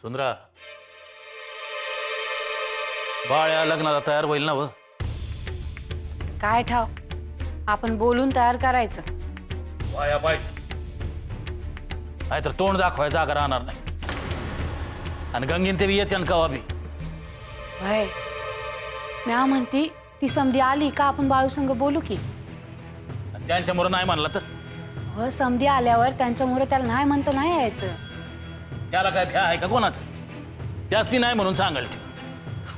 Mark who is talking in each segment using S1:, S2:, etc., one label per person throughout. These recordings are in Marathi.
S1: सुंदरा, बाळ्या लग्नाला तयार होईल ना? व
S2: काय ठाव, आपण बोलून तयार करायचं.
S1: वाया पाहिजे, नाहीतर तोंड दाखवायचं जागा राहणार नाही. आणि गंगीन ते बी येते कवा बी.
S2: भय म्या म्हणती ती समधी आली का आपण बाळू संग बोलू की.
S1: आणि त्यांच्यामुळे नाही म्हणलं तर
S2: हो, समधी आल्यावर त्यांच्यामुळे त्याला नाही म्हणता नाही यायचं.
S1: त्याला काय भ्या आहे का कोणाचं? त्याच नाही म्हणून सांगाल ते.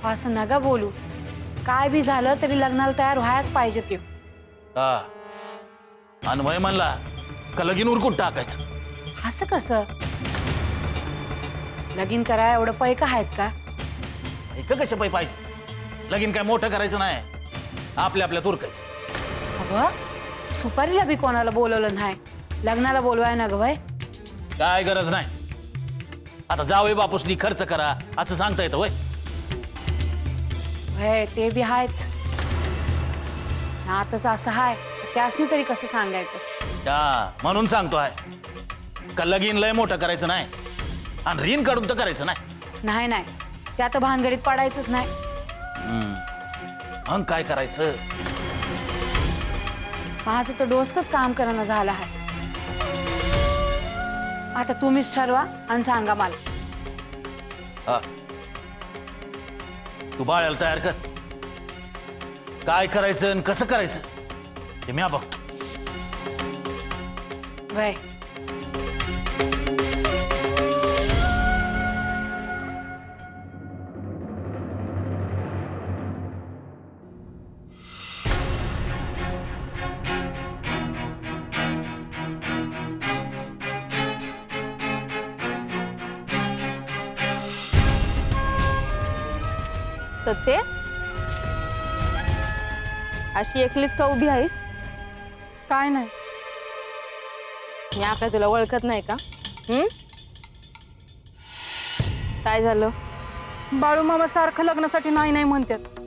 S2: असं नका बोलू. काय बी झालं तरी लग्नाला तयार व्हायच पाहिजे ते.
S1: हा, आणि वय म्हणला का लगीन उरकून टाकायचं.
S2: असं कसं? लगीन करायला एवढं पैका आहेत का?
S1: ऐक कशा पै पाहिजे. लगीन काय मोठं करायचं नाही, आपल्या आपल्या तुरकायचं.
S2: अगं, सुपारीला बी कोणाला बोलवलं नाही, लग्नाला बोलवाय ना ग वय.
S1: काय गरज नाही. आता जावई बापूसनी खर्च करा असं सांगता येतं वय.
S2: वय ते बी आहेच. नातच असं हाय, त्यासनी तरी कसं सांगायचं?
S1: हा, म्हणून सांगतो आहे का लगीन लय मोठं करायचं नाही आणि ऋण काढून तर करायचं नाही.
S2: नाही नाही, त्या तर भानगडीत पडायचंच नाही.
S1: मग काय करायचं?
S2: माझं तर डोसकच काम करणं झालं आहे. आता तुम्हीच ठरवा आणि सांगा मला.
S1: हा, तू बाळाला तयार कर. काय करायचं आणि कसं करायचं ते मी बघतो.
S2: वय
S3: सत्य, अशी एकलीच का उभी आहेस?
S4: काय नाही,
S3: मी आपल्या तुला ओळखत नाही का? काय झालं?
S4: बाळू मामा सारखं लग्नासाठी नाही नाही म्हणतात.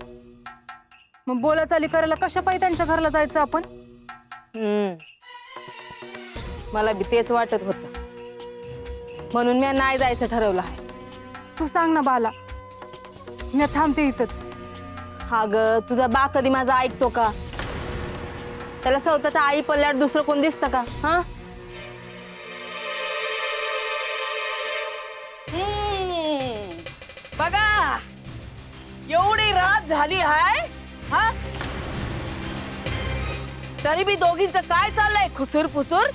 S4: मग बोलाचाली करायला कशा पाहिजे त्यांच्या घरला जायचं आपण?
S3: मला बी तेच वाटत होतं, म्हणून मी नाही जायचं ठरवलं आहे.
S4: तू सांग ना बाला, मी थांबते इथंच.
S3: हा ग, तुझा बा कधी माझा ऐकतो का? त्याला स्वतःच्या आई पल्ल्यावर दुसरं कोण दिसतं का? हा,
S5: बघा एवढी रात झाली हाय, हा तरी बी दोघींचं काय चाललंय खुसूर फुसूर?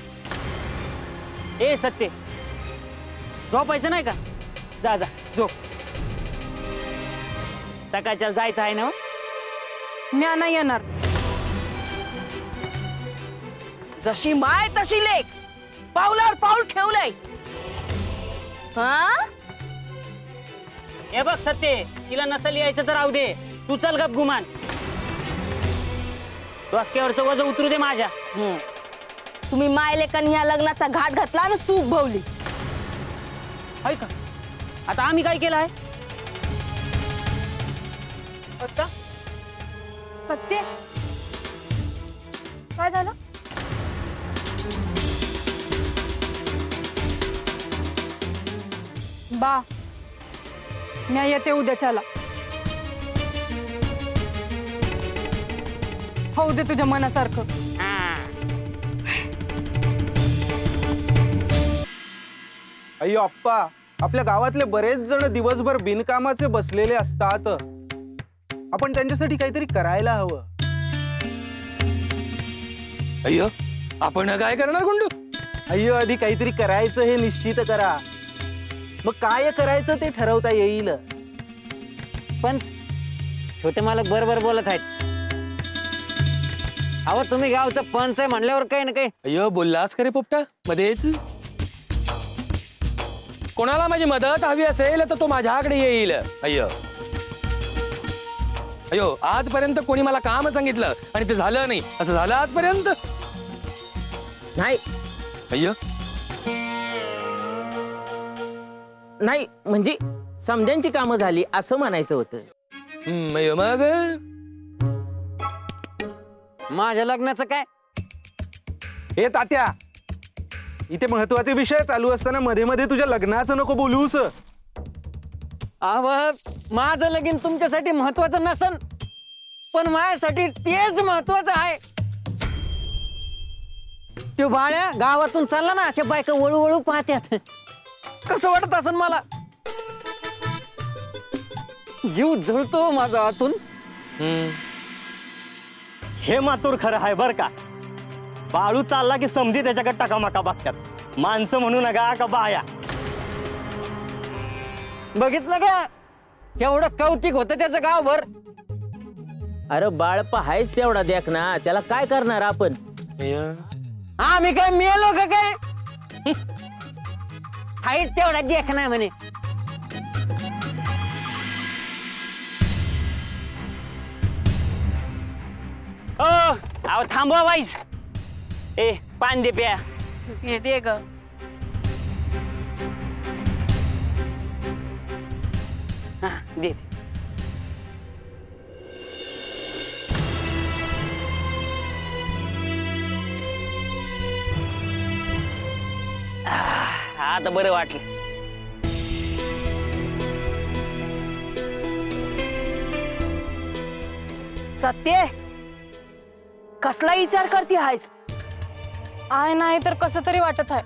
S6: ए सत्य, झोपायचं नाही का? जा जा झोप. सकाळच्या जायचं आहे ना?
S4: मी नाही येणार.
S5: जशी माय तशी लेक, पावलावर पाऊल ठेवलंय.
S3: हा,
S6: हे बघ सत्य, तिला नसल यायचं तर राहू दे. तू चल गप गुमान. डोसक्यावरचं वजन उतरू दे माझ्या.
S3: तुम्ही मायलेकांनी ह्या लग्नाचा घाट घातला आणि चूक भवली.
S6: आहे का? आता आम्ही काय केलं आहे?
S3: सत्य, काय झालं?
S4: बा, मी येते उद्याच्याला. होऊ दे तुझ्या मनासारखं.
S7: अय्यो अप्पा, आपल्या गावातले बरेच जण दिवसभर बिनकामाचे बसलेले असतात. आपण त्यांच्यासाठी काहीतरी करायला हवं.
S8: अय्यो, आपण काय करणार गुंडू?
S7: अय्यो, आधी काहीतरी करायचं हे निश्चित करा, मग काय करायचं ते ठरवता येईल.
S6: पण छोटे मालक बरोबर बोलत आहेत. अहो, तुम्ही गावचं पंच आहे म्हणल्यावर काही ना काही.
S8: अय्यो, बोललास का रे पोपटा मध्येच? कोणाला माझी मदत हवी असेल तर तो माझ्याकडे येईल. अय्यो अय्यो, आजपर्यंत कोणी मला काम सांगितलं आणि ते झालं नाही, असं झालं आजपर्यंत?
S6: नाही
S8: अय्यो,
S6: नाही म्हणजे समध्यांची कामं झाली असं म्हणायचं होतं.
S8: अय्यो, मग
S6: माझ्या लग्नाचं काय?
S7: हे तात्या, इथे महत्वाचे विषय चालू असताना मध्ये मध्ये तुझ्या लग्नाचं नको बोलूस.
S6: अव माझं लगीन तुमच्यासाठी महत्वाचं नसन, पण माझ्यासाठी तेच महत्वाचं आहे. तो बाळ्या गावातून चालला ना, अशा बायका वळू वळू पाहत्यात. कसं वाटत असन मला, जीव जळतो माझा आतून.
S9: हे मातूर खरं आहे बर का. बाळू चालला की समधी त्याच्याकडे टाकामाका बघतात. माणसं म्हणू नका का बाया.
S6: बघितलं का एवढं कौतिक होतं त्याचं गावभर.
S10: अरे बाळप्पा आहेच तेवढा देख ना, त्याला काय करणार आपण.
S6: आम्ही काय मेलो का काय. हायच तेवढा देख नाही म्हणे.
S10: अहो थांबवा वाईस. ए पान दे प्या.
S5: दे ग.
S10: दे. आता बरं वाटलं.
S5: सत्य कसला विचार करते आहेस.
S4: आय नाही तर कसं तरी वाटत आहे.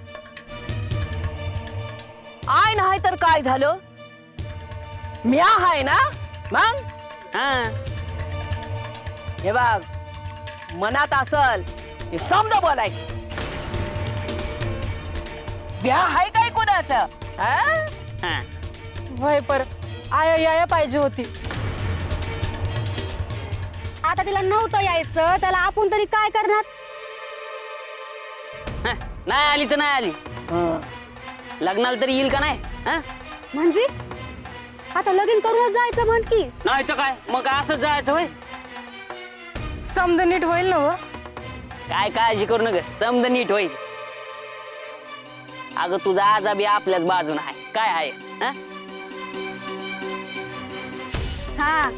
S5: आय नाही तर काय झालं. म्या हाय ना मग.
S10: हा
S5: हे बघ मनात असल हे समज बोलायचं. ब्या हाय काय कोणाचं.
S10: हा
S4: वय पर आय याया पाहिजे होती.
S2: आता तिला नव्हतं यायचं, त्याला आपण तरी काय करणार.
S10: नाही आली तर नाही आली. लग्नाला तरी येईल का नाही.
S2: म्हणजे आता लगीन करूनच जायचं म्हण की.
S10: नाही तर काय मग असंच जायचं होय.
S4: समज नीट होईल ना व.
S10: काय काळजी करू नका, समज नीट होईल. अगं तुझा आजा बी आपल्याच बाजून आहे. काय आहे.
S2: हा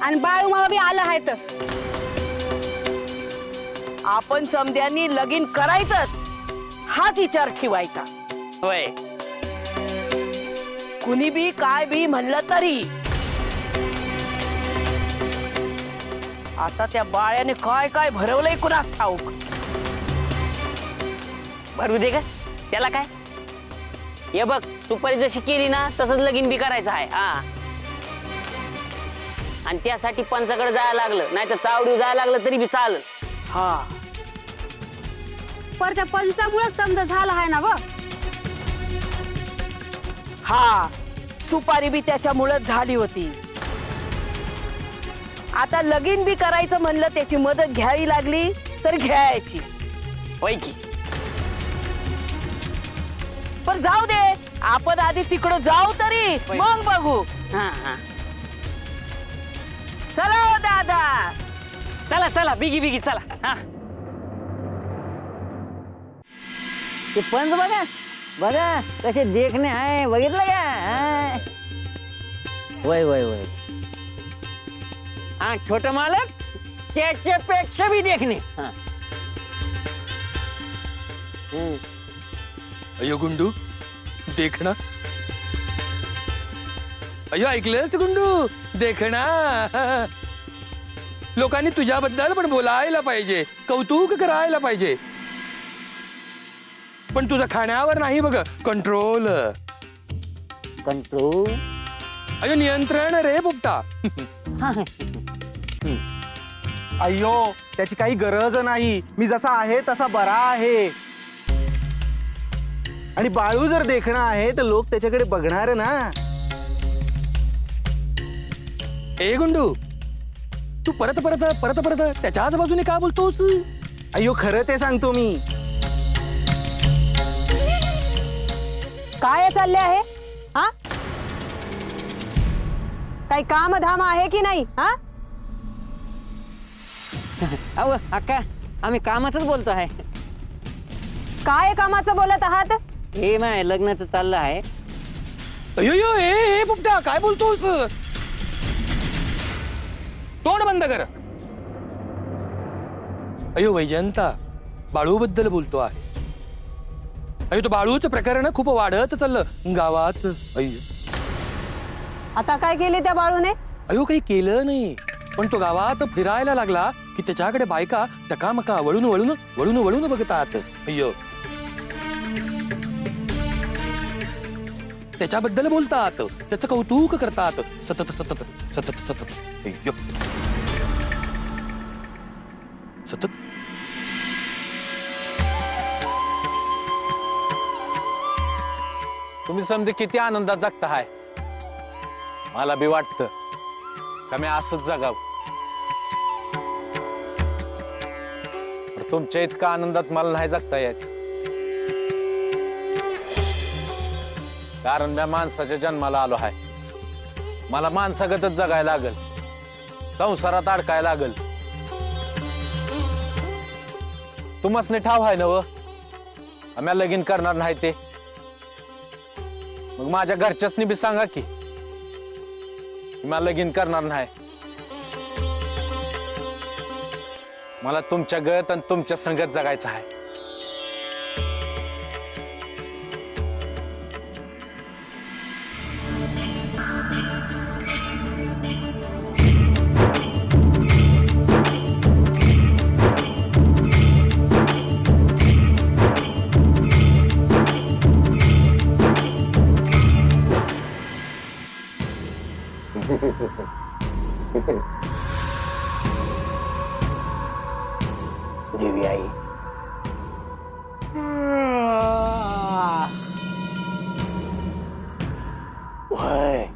S2: आणि बाळू मामा बी आलं आहे तर.
S5: आपण समध्यांनी लगीन करायचंच हाच विचार ठेवायचा.
S10: होय.
S5: कुणी बी काय बी म्हणलं तरी. आता त्या बाळ्याने काय काय भरवलंय कुणास ठाऊक.
S10: भरू दे का त्याला काय. हे बघ सुपारी जशी केली ना तसंच लगीन बी करायचं आहे. हा आणि त्यासाठी पंचाकडे जायला लागलं नाही तर चावडी जायला लागलं तरी बी चालेल.
S5: हा
S2: पर त्या पंचामुळे समजा झाला आहे ना व.
S5: हा सुपारी बी त्याच्यामुळेच झाली होती. आता लगीन बी करायचं म्हणलं त्याची मदत घ्यावी लागली तर घ्यायची.
S10: होय की.
S5: पण जाऊ दे आपण आधी तिकडं जाऊ तरी मग बघू.
S10: हा हा
S5: चला हो दादा.
S10: चला चला बिगी बिगी चला. हा
S6: ते पंच बघा बघा कसे देखणे आहे. बघितलं का.
S10: वय वय वय.
S6: हा छोट मालक त्याच्यापेक्षा बी देखणे.
S8: अयो गुंडू देखना. अयो ऐकलंस गुंडू देखना. लोकांनी तुझ्याबद्दल पण बोलायला पाहिजे, कौतुक करायला पाहिजे. पण तुझं खाण्यावर नाही बघ कंट्रोल.
S6: कंट्रोल.
S8: अयो नियंत्रण रे पोपटा.
S7: अय्यो त्याची काही गरज नाही. मी जसा आहे तसा बरा आहे. आणि बाळू जर देखणं आहे तर लोक त्याच्याकडे बघणार ना.
S8: ए गुंडू तू परत परत परत परत त्याच्याच बाजूने का बोलतोस.
S7: अय्यो खरं ते सांगतो मी.
S3: काय चालले आहे. हा काही काम धाम आहे की नाही. हा
S6: अहो अक्का आम्ही कामाचंच बोलतो आहे.
S3: काय कामाचं बोलत आहात.
S6: हे माय लग्नाचं चाललं आहे.
S8: अयो ए पोपटा काय बोलतोस. तोंड बंद कर. अयो वैजयंता बाळू बद्दल बोलतो आहे. अयो तो बाळूचं प्रकरण खूप वाढत चाललं गावात. अय्यो
S3: आता काय केले त्या बाळूने?
S8: अयो काही केलं नाही, पण तो गावात फिरायला लागला की त्याच्याकडे बायका टकामका वळून वळून वळून वळून बघतात. अय्यो, त्याच्याबद्दल बोलतात, त्याचं कौतुक करतात सतत सतत सतत सतत. अय्यो, सतत.
S7: तुम्ही समजे किती आनंदात जगता हाय. मला बी वाटतं का मी असंच जगाव. तुमच्या इतका आनंदात मला नाही जगता यायचं, कारण मी माणसाच्या जन्माला आलो आहे. मला माणसागतच जगायला लागल, संसारात अडकायला लागल. तुम्हासने ठाव आहे ना व आम्ही लगीन करणार नाही ते. मग माझ्या घरच्यासनी बी सांगा की मला लगीन करणार नाही. मला तुमच्या गत आणि तुमच्या संगत जगायचं आहे.
S10: देवी आई, होय.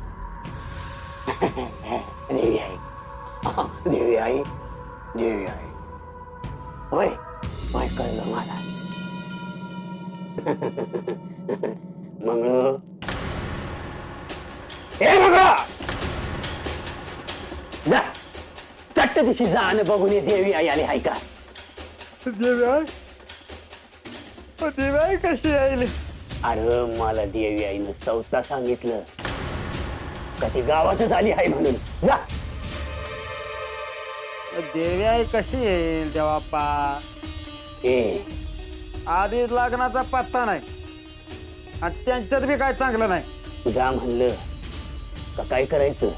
S10: देवी आई, देवी आई, देवी आई, होय होय, कळलं मला. मंगळू, ए मंगळा, जा चट्ट दिशी जा आणि बघून ये देवी आई आली हाय का. देवी आई कशी आली? अरे मला देवी आईनं चौथा सांगितलं का ती गावातच आली आहे म्हणून. जा.
S11: देवी आई कशी येईल देवाप्पा?
S10: ए
S11: आधीच लग्नाचा पत्ता नाही आणि त्यांच्यात बी काय चांगलं नाही.
S10: जा म्हणलं का काय करायचं?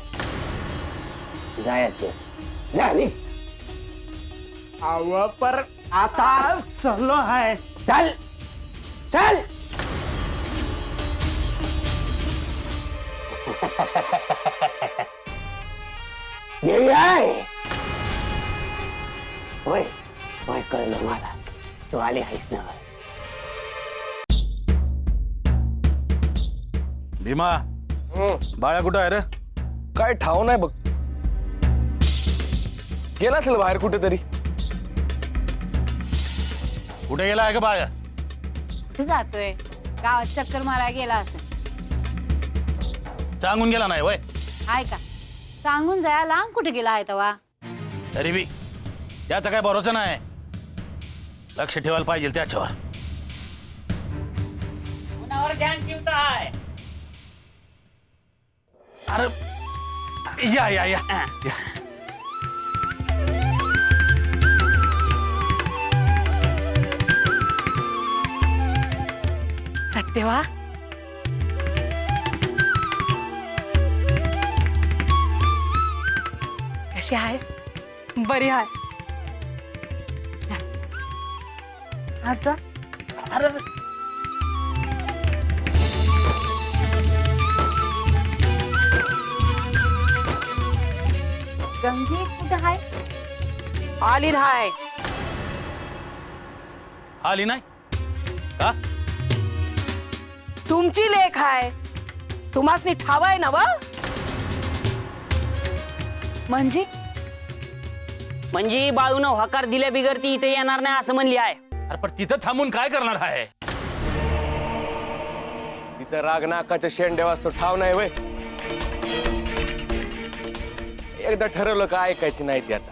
S10: जायचं. जा निघ.
S11: अव पर आता चाललो आहे.
S10: चल चल. देवी आई, होय होय, कळलं मला, तू आली आहेस ना.
S1: भीमा, बाळा कुठं आहे रे?
S7: काय ठाव नाही बघ, गेला असेल बाहेर कुठेतरी.
S1: कुठे गेला आहे का बाळा?
S2: कुठे जातोय? गावात चक्कर मारायला गेला असेल.
S1: सांगून गेला नाही वय?
S2: हाय का? सांगून जाया लांब कुठे गेला आहे तवा?
S1: तरी बी त्याचा काय भरोसा नाही. लक्ष ठेवायला पाहिजे त्याच्यावर.
S10: कुणावर ध्यान ठेवताय?
S1: अरे या या या या.
S2: सत्यवा, कशी आहेस?
S4: बरी आहे. आता
S2: गंगी कुठे आहे?
S5: आली हाय.
S1: आली नाही का?
S5: तुमची लेख आहे, तुम्हासनी ठाव आहे ना व?
S2: म्हणजे
S10: म्हणजे बाळून होकार दिल्या बिगर ती इथे येणार नाही असं म्हणली आहे.
S1: अरे पण तिथं थांबून काय करणार आहे?
S7: तिचा राग नाकाच्या शेंड्या वाजतो ठाव नाही वय. एकदा ठरवलं का ऐकायची नाही ती आता.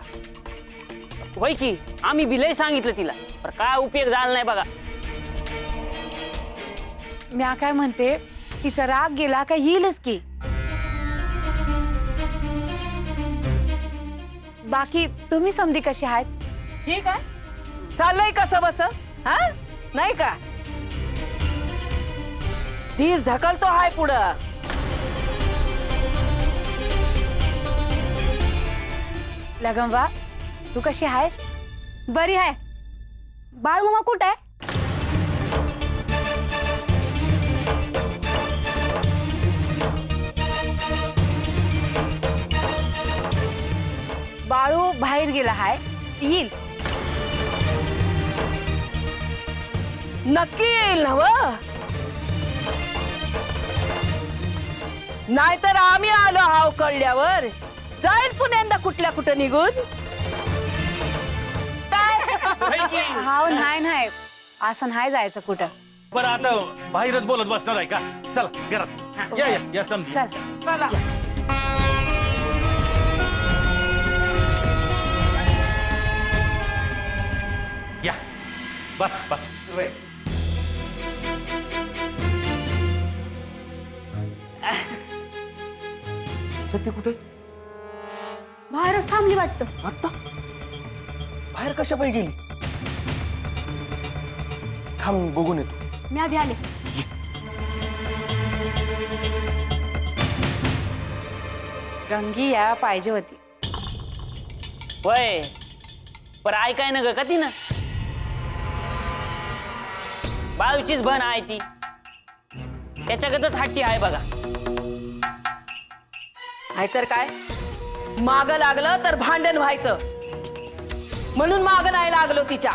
S10: होय की, आम्ही बिलय सांगितलं तिला, पण काय उपयोग झाला नाही बघा.
S2: म्या काय म्हणते, तिचा राग गेला का येईलच की. बाकी तुम्ही समधी कशी आहेत?
S5: ठीक आहे. चाललंय कसं बस, हा नाही का? तीच ढकलतो हाय पुढं.
S2: लगंबा तू कशी आहेस?
S3: बरी आहे. बाळू मामा कुठे आहे?
S2: बाळू बाहेर गेला हाय, येईल.
S5: नक्की येईल ना व? नाहीतर आम्ही आलो हाव कळल्यावर जाईल पुण्यांदा कुठल्या कुठं निघून.
S2: हाव नाही असं नाही जायचं कुठं.
S1: बरं आता बाहेरच बोलत बसणार आहे का? चला घरात या या या समधी.
S2: चल
S5: चला.
S1: या बस बस.
S7: सत्य कुठे?
S3: बाहेरच थांबली वाटतं.
S7: आत्ता बाहेर कशा पाहिजे गेली? थांब बघून येतो.
S3: मी आधी आले.
S2: गंगी या पाहिजे होती.
S6: वय पर ऐकाय न ग का ती ना बाळूचीच बन आहे ती त्याच्यागतच हट्टी आहे बघा.
S5: नाहीतर काय माग लागलं तर भांडण व्हायचं म्हणून माग नाही लागलो तिच्या.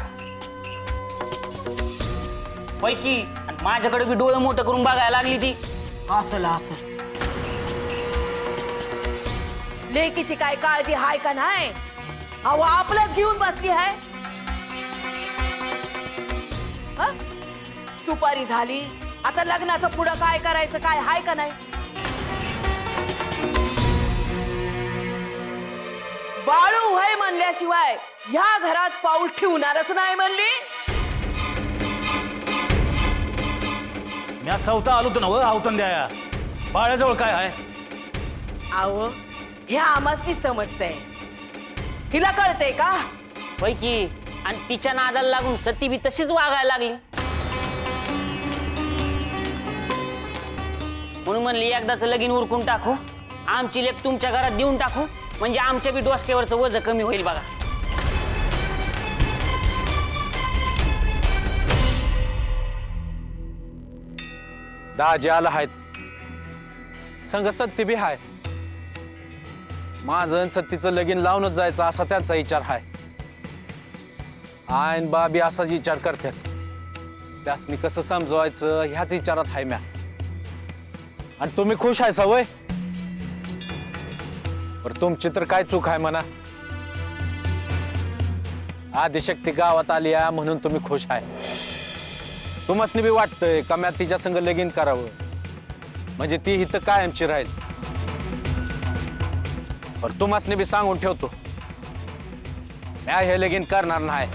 S6: होय की आणि माझ्याकडे बी डोळं मोठं करून बघायला लागली ती.
S5: असं लेकीची काय काळजी हाय का नाही? अहो आपलंच घेऊन बसली आहे. हं? सुपारी झाली आता लग्नाचं पुढं काय करायचं काय हाय का नाही? बाळू वय म्हणल्याशिवाय ह्या घरात पाऊल ठेवणारच नाही म्हणली.
S1: मी सवता आलो तर नव आवतन द्या. बाळ्याजवळ काय आहे?
S5: अहो ह्या आमासनी समजतंय. तिला कळतंय का?
S6: होय की आणि तिच्या नादाला लागून सती बी तशीच वागायला लागली. म्हणून म्हणली एकदाच लगीन उरकून टाकू आमची लेक तुमच्या घरात देऊन टाकू म्हणजे आमच्या बी डोसक्यावरचं वजन कमी होईल बघा.
S8: दाजी आला आहेत संग सत्य बी हाय. माझं सत्तीचं लगीन लावूनच जायचं असा त्यांचा विचार हाय. आयन बाबी असाच विचार करतात. त्यासनी कसं समजवायचं ह्याच विचारात हाय म्या. आणि तुम्ही खुश आहे सवय? पर तुमची तर काय चूक आहे म्हणा. आदिशक्ती गावात आली आहे म्हणून तुम्ही खुश आहे. तुम्हासनी बी वाटतंय का म्या तिच्या संग लगीन करावं म्हणजे ती इथं कायमची राहील. पर तुम्हासनी बी सांगून ठेवतो म्या हे लगीन करणार नाही.